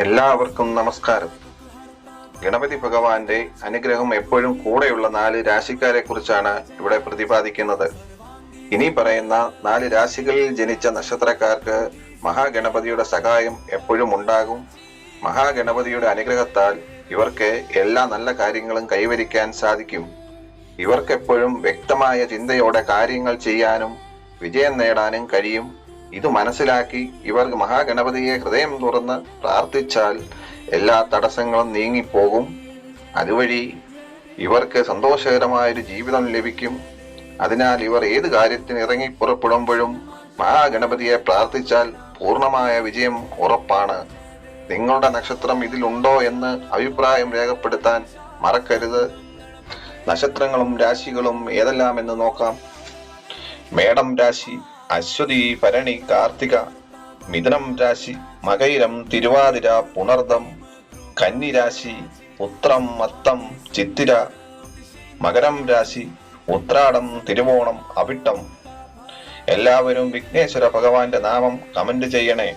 എല്ലാവർക്കും നമസ്കാരം. ഗണപതി ഭഗവാന്റെ അനുഗ്രഹം എപ്പോഴും കൂടെയുള്ള 4 രാശിക്കാരെ കുറിച്ചാണ് ഇവിടെ പ്രതിപാദിക്കുന്നത്. ഇനി പറയുന്ന 4 രാശികളിൽ ജനിച്ച നക്ഷത്രക്കാർക്ക് മഹാഗണപതിയുടെ സഹായം എപ്പോഴും ഉണ്ടാകും. മഹാഗണപതിയുടെ അനുഗ്രഹത്താൽ ഇവർക്ക് എല്ലാ നല്ല കാര്യങ്ങളും കൈവരിക്കാൻ സാധിക്കും. ഇവർക്കെപ്പോഴും വ്യക്തമായ ചിന്തയോടെ കാര്യങ്ങൾ ചെയ്യാനും വിജയം നേടാനും കഴിയും. ഇത് മനസ്സിലാക്കി ഇവർ മഹാഗണപതിയെ ഹൃദയം തുറന്ന് പ്രാർത്ഥിച്ചാൽ എല്ലാ തടസ്സങ്ങളും നീങ്ങിപ്പോകും. അതുവഴി ഇവർക്ക് സന്തോഷകരമായൊരു ജീവിതം ലഭിക്കും. അതിനാൽ ഇവർ ഏത് കാര്യത്തിന് ഇറങ്ങി പുറപ്പെടുമ്പോഴും മഹാഗണപതിയെ പ്രാർത്ഥിച്ചാൽ പൂർണ്ണമായ വിജയം ഉറപ്പാണ്. നിങ്ങളുടെ നക്ഷത്രം ഇതിലുണ്ടോ എന്ന് അഭിപ്രായം രേഖപ്പെടുത്താൻ മറക്കരുത്. നക്ഷത്രങ്ങളും രാശികളും ഏതെല്ലാം എന്ന് നോക്കാം. മേടം രാശി അശ്വതി, ഭരണി, കാർത്തിക. മിഥുനം രാശി മകയിരം, തിരുവാതിര, പുണർദം. കന്നി രാശി ഉത്രം, അത്തം, ചിത്തിര. മകരം രാശി ഉത്രാടം, തിരുവോണം, അവിട്ടം. എല്ലാവരും വിഘ്നേശ്വര ഭഗവാന്റെ നാമം കമന്റ് ചെയ്യണേ.